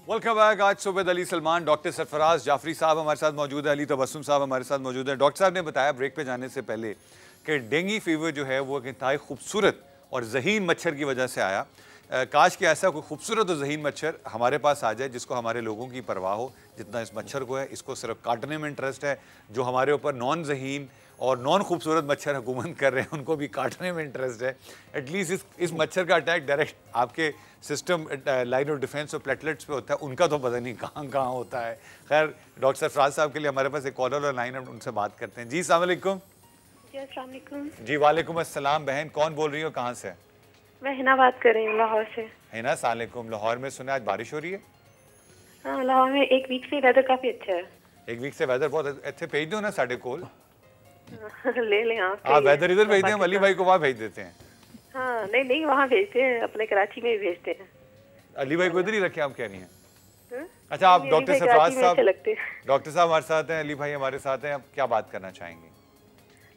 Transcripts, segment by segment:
Welcome back. आज सुबेद Ali Salman, doctor Sarfaraz Jafri साहब हमारे साथ मौजूद है, अली तबस्सुम साहब हमारे साथ मौजूद है। डॉक्टर साहब ने बताया ब्रेक पे जाने से पहले कि डेंगू फीवर जो है वो एक इंतहाई खूबसूरत और जहीन मच्छर की वजह से आया। काश कि ऐसा कोई खूबसूरत और जहीन मच्छर हमारे पास आ जाए जिसको हमारे लोगों की परवाह हो जितना इस मच्छर को है। इसको सिर्फ काटने में इंटरेस्ट है। जो हमारे ऊपर नॉन जहीन और नॉन खूबसूरत मच्छर हुकूमत कर रहे हैं उनको भी काटने में इंटरेस्ट है। एटलीस्ट इस मच्छर का अटैक डायरेक्ट आपके सिस्टम लाइन ऑफ डिफेंस और प्लेटलेट्स पे होता है, उनका तो पता नहीं कहाँ कहाँ होता है। खैर डॉक्टर सरफराज साहब के लिए हमारे पास एक कॉलर और लाइन है, उनसे बात करते हैं। जी अस्सलाम वालेकुम। जी अस्सलाम वालेकुम। जी वालेकुम अस्सलाम। बहन कौन बोल रही हो, कहाँ से? मैं हिना बात कर रही हूँ लाहौर से। हिना अस्सलाम वालेकुम। लाहौर में सुना आज बारिश हो रही है? हाँ, लाहौर में एक वीक से वेदर काफी अच्छा है। एक वीक से वेदर बहुत अच्छे। भेज दो ना साढ़े कोल। ले लें आप वेदर इधर भेज दें, हम अली भाई को वहाँ भेज देते हैं। हाँ नहीं नहीं, वहाँ भेजते हैं, अपने कराची में भी भेजते हैं। अली भाई को इधर ही रखे आप कह रही हैं? हाँ? अच्छा, आप डॉक्टर सरफराज साहब, डॉक्टर साहब हमारे साथ हैं, अली भाई हमारे साथ हैं, आप क्या बात करना चाहेंगे?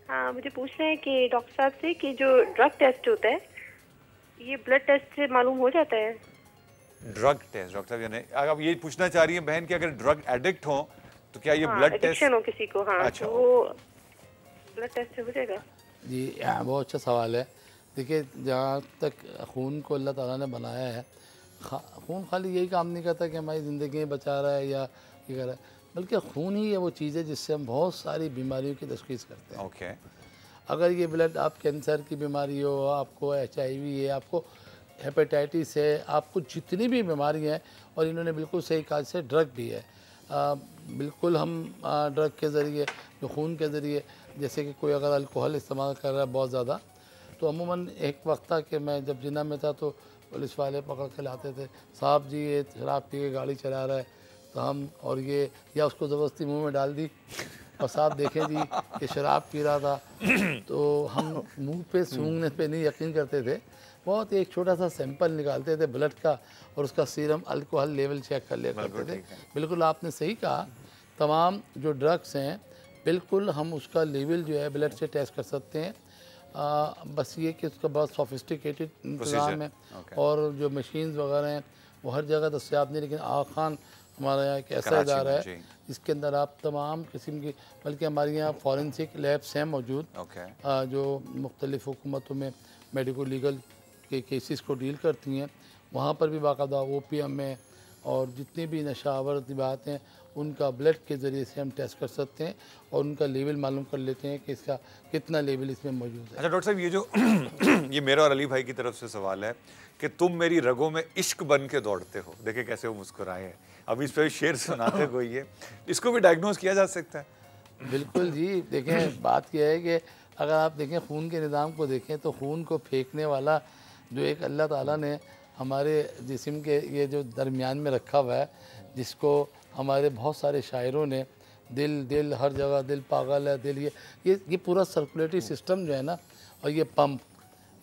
हाँ, मुझे पूछना है कि डॉक्टर साहब से कि जो ड्रग टेस्ट होता है ये ब्लड टेस्ट से मालूम हो जाता है? ड्रग टेस्ट डॉक्टर साहब यानी अगर आप ये पूछना चाह रही हैं बहन कि अगर ड्रग एडिक्ट हो तो क्या ये ब्लड टेस्ट हो किसी को? हाँ, अच्छा, तो वो ब्लड टेस्ट से हो जाएगा? जी बहुत अच्छा सवाल है। देखिए, जहाँ तक खून को अल्लाह ताला ने बनाया है, खून खाली यही काम नहीं करता कि हमारी ज़िंदगी बचा रहा है या ये कर रहा है, बल्कि खून ही है वो चीज़ है जिससे हम बहुत सारी बीमारियों की तशख़ीस करते हैं। ओके। अगर ये ब्लड, आप कैंसर की बीमारी हो, आपको HIV है, आपको हेपेटाइटिस है, आपको जितनी भी बीमारियाँ हैं, और इन्होंने बिल्कुल सही कहा से ड्रग भी है। बिल्कुल हम ड्रग के ज़रिए, जो खून के ज़रिए, जैसे कि कोई अगर अल्कोहल इस्तेमाल कर रहा है बहुत ज़्यादा, तो अमूमन एक वक्त था कि मैं जब जिन्ना में था तो पुलिस वाले पकड़ के लाते थे, साहब जी ये शराब पी के गाड़ी चला रहा है, तो हम और ये, या उसको ज़बरदस्ती मुंह में डाल दी और साहब देखें जी ये शराब पी रहा था, तो हम मुंह पे सूंघने पे नहीं यकीन करते थे, बहुत एक छोटा सा सैंपल निकालते थे ब्लड का और उसका सीरम अल्कोहल लेवल चेक कर लिया करते थे। बिल्कुल आपने सही कहा, तमाम जो ड्रग्स हैं बिल्कुल हम उसका लेवल जो है ब्लड से टेस्ट कर सकते हैं। बस ये कि उसका बहुत सोफिस्टिकेटेड इंतज़ाम है और जो मशीन्स वगैरह हैं वो हर जगह दस्तियाब नहीं, लेकिन आगा खान हमारा यहाँ एक ऐसा इदारा है इसके अंदर आप तमाम किस्म की, बल्कि हमारे यहाँ फॉरेंसिक लैब्स हैं मौजूद जो मुख्तलिफ़ हुकूमतों में मेडिको लीगल के केसेस को डील करती हैं। वहाँ पर भी बाकायदा OPM में और जितनी भी नशावर बात हैं उनका ब्लड के ज़रिए से हम टेस्ट कर सकते हैं और उनका लेवल मालूम कर लेते हैं कि इसका कितना लेवल इसमें मौजूद है। अच्छा डॉक्टर साहब, ये जो ये मेरा और अली भाई की तरफ से सवाल है कि तुम मेरी रगों में इश्क बन के दौड़ते हो, देखे कैसे वो मुस्कुराए हैं, अभी इस पर शेर सुनाते कोई है, इसको भी डायग्नोज किया जा सकता है? बिल्कुल जी। देखें, बात यह है कि अगर आप देखें खून के निज़ाम को देखें तो खून को फेंकने वाला जो एक अल्लाह ताला ने हमारे जिस्म के ये जो दरमियान में रखा हुआ है, जिसको हमारे बहुत सारे शायरों ने दिल दिल हर जगह दिल पागल है, दिल ये पूरा सर्कुलेटरी सिस्टम जो है ना, और ये पंप,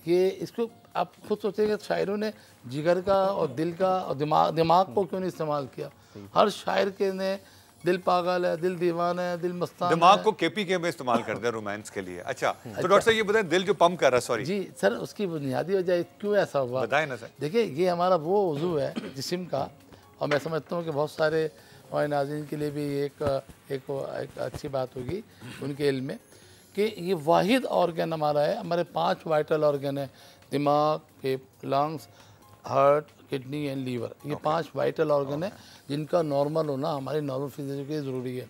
ये इसको आप खुद सोचेंगे शायरों ने जिगर का और दिल का और दिमाग को क्यों नहीं इस्तेमाल किया? हर शायर के ने दिल पागल है, दिल दीवाना है, दिल मस्तान है। दिमाग को KPK में इस्तेमाल करते हैं रोमांस के लिए। अच्छा तो डॉक्टर साहब ये बताएं, दिल जो पंप कर रहा है, सॉरी जी सर, उसकी बुनियादी वजह क्यों ऐसा हुआ बताएं ना सर। देखिए, ये हमारा वो उज़ू है जिस्म का, और मैं समझता हूँ कि बहुत सारे हमारे नाज़रीन के लिए भी एक अच्छी बात होगी उनके इल्म में कि ये वाहिद ऑर्गन हमारा है। हमारे 5 वाइटल ऑर्गन है, दिमाग, lungs, heart, kidney and liver. ये 5 वाइटल ऑर्गन है जिनका नॉर्मल होना हमारी नॉर्मल फिजियोलॉजी के लिए ज़रूरी है।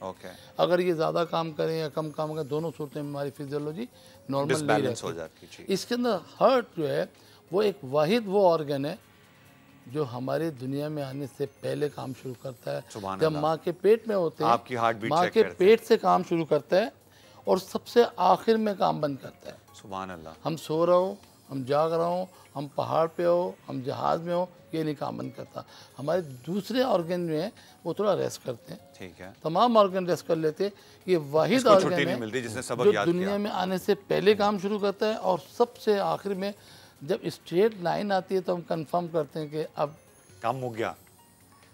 अगर ये ज़्यादा काम करें या कम काम करें, दोनों सूरतें में हमारी फिजियोलॉजी नॉर्मल नहीं रहती। इसके अंदर हार्ट जो है वो एक वाहिद वो ऑर्गन है जो हमारे दुनिया में आने से पहले काम शुरू करता है। जब माँ के पेट में होते हैं, आपकी हार्ट बीट माँ के पेट से काम शुरू करता है और सबसे आखिर में काम बंद करता है। सुभान अल्लाह। हम सो रहा हो, हम जाग रहा हूँ, हम पहाड़ पे हो, हम जहाज़ में हो, ये नहीं काम बंद करता। हमारे दूसरे ऑर्गन जो हैं वो थोड़ा रेस्ट करते हैं। ठीक है, तमाम ऑर्गन रेस्ट कर लेते हैं। ये वाहिद ऑर्गन है जो दुनिया में आने से पहले काम शुरू करता है और सबसे आखिर में जब स्ट्रेट लाइन आती है तो हम कंफर्म करते हैं कि अब काम हो गया।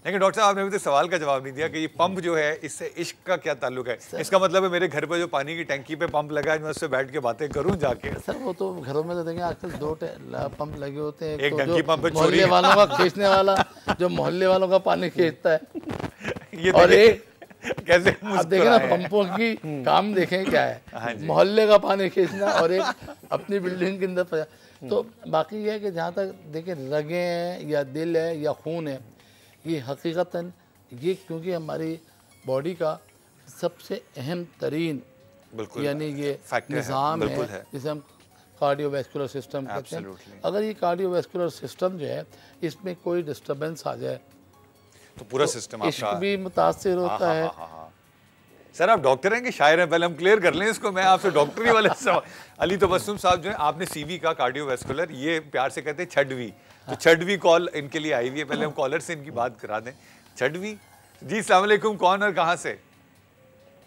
लेकिन डॉक्टर साहब आपने अभी तक सवाल का जवाब नहीं दिया कि ये पंप जो है इससे इश्क का क्या ताल्लुक है। इसका मतलब है मेरे घर पे जो पानी की टंकी पे पंप लगा है, मैं उससे बैठ के बातें करूं जाके। सर वो तो घरों में तो देखें आजकल 2 पंप लगे होते हैं, एक तो टंकी पंप पे मोहल्ले वालों का खींचने वाला, जो मोहल्ले वालों का पानी खींचता है, ये और एक कैसे आप देखें ना पंपों की काम देखें क्या है, मोहल्ले का पानी खींचना और एक अपनी बिल्डिंग के अंदर। तो बाकी ये है कि जहाँ तक देखें रगें हैं या दिल है या खून है, ये हकीकतन ये क्योंकि हमारी बॉडी का सबसे अहम तरीन यानी ये निज़ाम है जिसे हम कार्डियोवैस्कुलर सिस्टम कहते हैं। अगर ये कार्डियोवैस्कुलर सिस्टम जो है इसमें कोई डिस्टर्बेंस आ जाए तो पूरा सिस्टम इश्क भी मुतासिर होता है। सर आप डॉक्टर हैं कि शायर हैं? पहले हम क्लियर कर लें इसको। मैं आपसे डॉक्टरी वाले सवाल। अली तबस्सुम साहब जो है, आपने सीवी का कार्डियोवैस्कुलर, ये प्यार से कहते हैं छठवीं, तो छठवीं कॉल इनके लिए आई हुई है। पहले हम कॉलर से इनकी बात करा दें। छठवीं जी, अस्सलाम वालेकुम, कौन और कहाँ से?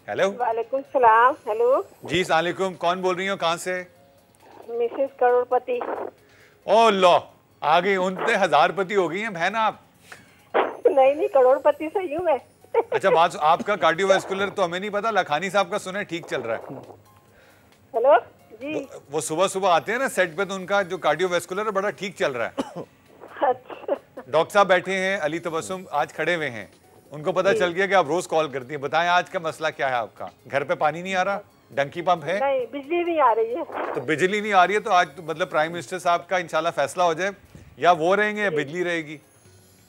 हेलो। वालेकुम सलाम। हेलो जी अस्सलाम वालेकुम, कौन बोल रही हो, कहाँ से? मिसेस करोड़पति। ओ लो, आ गई, 69,000पति हो गई हैं बहन आप। नहीं करोड़पति से हूँ मैं। अच्छा बात, आपका कार्डियोवैस्कुलर तो हमें नहीं पता, लखानी साहब का सुना है ठीक चल रहा है। हेलो जी। वो सुबह सुबह आते हैं ना सेट पे, तो उनका जो कार्डियोवैस्कुलर है बड़ा ठीक चल रहा है। अच्छा। डॉक्टर साहब बैठे हैं, अली तबस्सुम आज खड़े हुए हैं, उनको पता चल गया कि आप रोज कॉल करती हैं। बताएं आज का मसला क्या है आपका? घर पे पानी नहीं आ रहा, डंकी पंप है? नहीं, बिजली नहीं आ रही है। तो बिजली नहीं आ रही है तो आज तो मतलब प्राइम मिनिस्टर साहब का इंशाल्लाह फैसला हो जाए, या वो रहेंगे या बिजली रहेगी।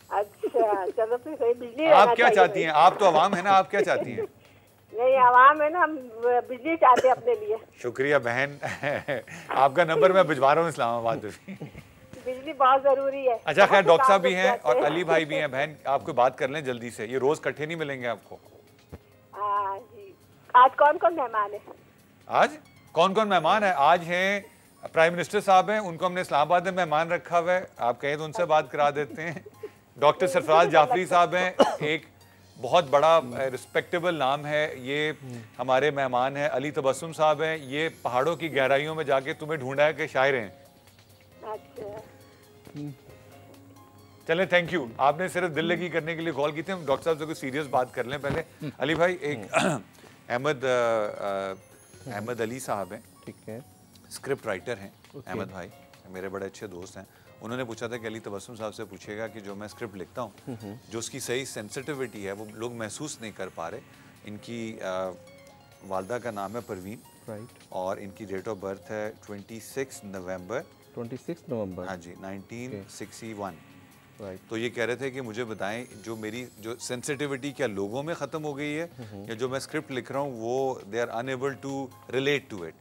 अच्छा चलो फिर सही, बिजली आप क्या चाहती हैं? आप तो अवाम है ना, आप क्या चाहती हैं? नहीं आवाम है ना, हम बिजली चाहते हैं अपने लिए। शुक्रिया बहन। आपका नंबर मैं भिजवा रहा हूँ इस्लामाबाद में। बिजली बहुत जरूरी है। अच्छा खैर, डॉक्टर साहब भी हैं और अली भाई भी हैं। बहन आपको बात कर लें जल्दी से, ये रोज इकट्ठे नहीं मिलेंगे आपको। हाँ जी। आज कौन कौन मेहमान है? आज कौन कौन मेहमान है? आज हैं प्राइम मिनिस्टर साहब हैं, उनको हमने इस्लामाबाद में मेहमान रखा हुआ है, आप कहें तो उनसे बात करा देते हैं। डॉक्टर सरफराज जाफरी साहब हैं, एक बहुत बड़ा रिस्पेक्टेबल नाम है, ये हमारे मेहमान हैं। अली तबस्सुम साहब हैं, ये पहाड़ों की गहराइयों में जाके तुम्हें ढूंढा है के शायर हैं। अच्छा चले, थैंक यू। आपने सिर्फ दिल लगी करने के लिए कॉल की थी। हम डॉक्टर साहब से कुछ सीरियस बात कर लें पहले। अली भाई, एक अहमद अली साहब हैं, ठीक है, स्क्रिप्ट राइटर हैं। अहमद भाई मेरे बड़े अच्छे दोस्त हैं। उन्होंने पूछा था कि अली तबस्सुम साहब से पूछेगा कि जो मैं स्क्रिप्ट लिखता हूँ, जो उसकी सही सेंसिटिविटी है वो लोग महसूस नहीं कर पा रहे। इनकी वालदा का नाम है परवीन, राइट, और इनकी डेट ऑफ बर्थ है 26 नवंबर। 26 नवंबर, हाँ जी, 1961। राइट। तो ये कह रहे थे कि मुझे बताएं जो मेरी जो सेंसिटिविटी क्या लोगों में ख़त्म हो गई है, या जो मैं स्क्रिप्ट लिख रहा हूँ वो they are unable to relate to it.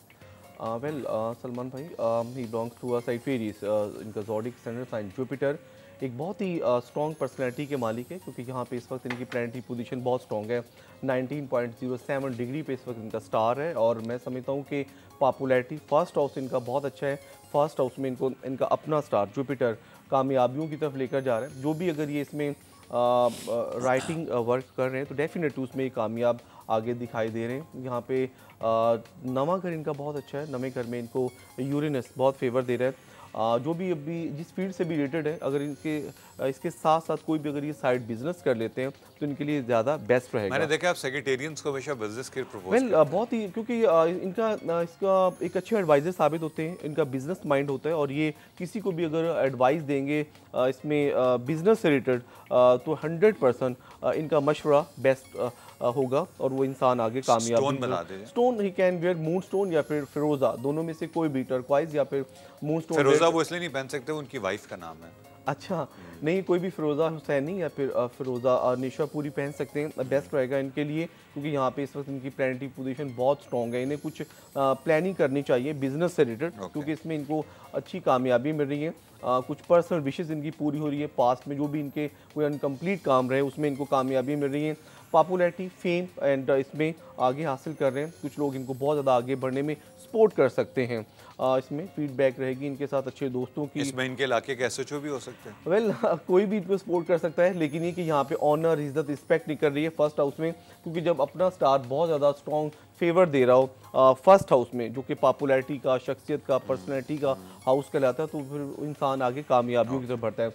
Well Salman भाई, ही बिलोंग्स टू अ साइफेरिस, इनका ज़ोडिक स्टैंडर्ड साइन जुपिटर एक बहुत ही स्ट्रॉन्ग पर्सनैलिटी के मालिक है, क्योंकि यहाँ पे इस वक्त इनकी प्लैनेटरी पोजीशन बहुत स्ट्रॉन्ग है। 19.07 डिग्री पे इस वक्त इनका स्टार है, और मैं समझता हूँ कि पॉपुलैरिटी फर्स्ट हाउस इनका बहुत अच्छा है। फर्स्ट हाउस में इनको इनका अपना स्टार जुपिटर कामयाबियों की तरफ लेकर जा रहा है। जो भी अगर ये इसमें राइटिंग वर्क कर रहे हैं तो डेफिनेटली उसमें ये कामयाब आगे दिखाई दे रहे हैं। यहाँ पे नवा घर इनका बहुत अच्छा है, नवे घर में इनको यूरेनस बहुत फेवर दे रहा है। जो भी अभी जिस फील्ड से भी रिलेटेड है, अगर इसके साथ साथ कोई भी अगर ये साइड बिजनेस कर लेते हैं तो इनके लिए ज़्यादा बेस्ट रहेगा। मैंने देखा आप सेक्रेटेरियंस को हमेशा बिजनेस के प्रपोज वेल बहुत ही, क्योंकि इसका एक अच्छे एडवाइजर साबित होते हैं, इनका बिजनेस माइंड होता है, और ये किसी को भी अगर एडवाइस देंगे इसमें बिजनेस से रिलेटेड तो 100% इनका मशवरा बेस्ट होगा, और वो इंसान आगे कामयाब। Stone he can wear moon stone या फिर फिरोजा, दोनों में से कोई भी, टर्क्वाइज या फिर मून स्टोन। फिरोजा वो इसलिए नहीं पहन सकते, उनकी वाइफ का नाम है। अच्छा, नहीं कोई भी फिरोज़ा हुसैनी या फिर फिरोज़ा निशा पूरी पहन सकते हैं, बेस्ट रहेगा इनके लिए, क्योंकि यहाँ पे इस वक्त इनकी प्लानिटरी पोजीशन बहुत स्ट्रॉन्ग है। इन्हें कुछ प्लानिंग करनी चाहिए बिजनेस से रिलेटेड, क्योंकि इसमें इनको अच्छी कामयाबी मिल रही है। कुछ पर्सनल विशेज़ इनकी पूरी हो रही है, पास्ट में जो भी इनके कोई अनकम्प्लीट काम रहे उसमें इनको कामयाबी मिल रही है। पॉपुलैरिटी, फेम एंड इसमें आगे हासिल कर रहे हैं। कुछ लोग इनको बहुत ज़्यादा आगे बढ़ने में सपोर्ट कर सकते हैं। इसमें फीडबैक रहेगी इनके साथ अच्छे दोस्तों की। इसमें इनके इलाके के एसएचओ भी हो सकते हैं। वेल कोई भी इनको सपोर्ट कर सकता है, लेकिन ये कि यहाँ पे ऑनर, इज्जत, रिस्पेक्ट नहीं कर रही है फर्स्ट हाउस में, क्योंकि जब अपना स्टार बहुत ज़्यादा स्ट्रॉन्ग फेवर दे रहा हो फर्स्ट हाउस में, जो कि पॉपुलैरिटी का, शख्सियत का, पर्सनैलिटी का हाउस कहलाता है, तो फिर इंसान आगे कामयाबियों की तरफ बढ़ता है।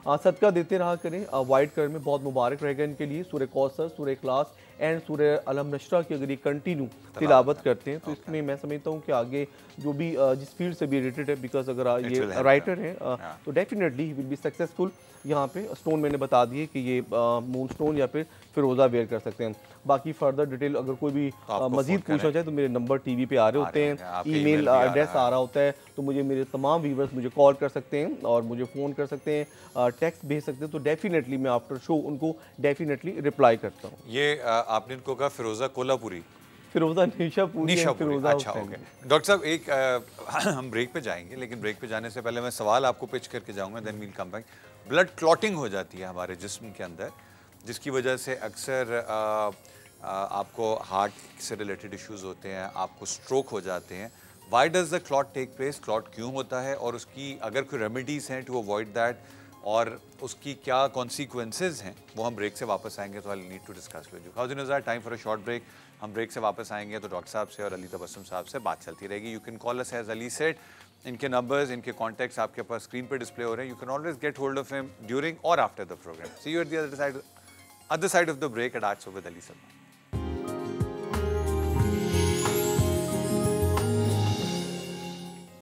सदका देते रहा करें। वाइट कलर में बहुत मुबारक रहेगा इनके लिए। सूरह कौसर, सूरह इखलास एंड सूरह अलम नशरा की अगर ये कंटिन्यू तिलावत करते हैं तो इसमें मैं समझता हूँ कि आगे जो भी जिस फील्ड से भी रिलेटेड है, बिकॉज अगर ये राइटर हैं तो डेफिनेटली विल बी सक्सेसफुल। यहाँ पे स्टोन मैंने बता दिए कि ये मून स्टोन या फिर फिरोज़ा वेयर कर सकते हैं। बाकी फर्दर डिटेल अगर कोई भी मजीद पूछना चाहे तो मेरे नंबर टीवी पे आ रहे होते हैं, ईमेल एड्रेस आ रहा होता है, तो मुझे मेरे तमाम व्यूवर्स मुझे कॉल कर सकते हैं और मुझे फ़ोन कर सकते हैं, टेक्स्ट भेज सकते हैं। तो डेफिनेटली मैं आफ्टर शो उनको डेफिनेटली रिप्लाई करता हूँ। ये आपने इनको कहा फिरोज़ा कोल्हापुरी, फिरोज़ा निशापुरी, फिरोज़ा। अच्छा, ओके डॉक्टर साहब, एक हम ब्रेक पे जाएंगे, लेकिन ब्रेक पे जाने से पहले मैं सवाल आपको पिच करके जाऊंगा, then we'll come back. Blood clotting हो जाती है हमारे जिस्म के अंदर, जिसकी वजह से अक्सर आपको हार्ट से रिलेटेड इश्यूज होते हैं, आपको स्ट्रोक हो जाते हैं। Why does the clot take place, clot क्यों होता है, और उसकी अगर कोई रेमेडीज़ हैं टू अवॉइड दैट, और उसकी क्या कॉन्सिक्वेंसेज हैं, वो हम ब्रेक से वापस आएंगे तो I need to discuss with you. खाउजिन is time for a short break. हम ब्रेक से वापस आएंगे तो डॉक्टर साहब से और अली तबस्सुम साहब से बात चलती रहेगी। You can call us as Ali said, इनके नंबर्स, इनके कॉन्टैक्ट्स आपके पास स्क्रीन पे डिस्प्ले हो रहे हैं। You can always get hold of him during और after the programme. See you at the other side of the break at Aaj with Ali Salman.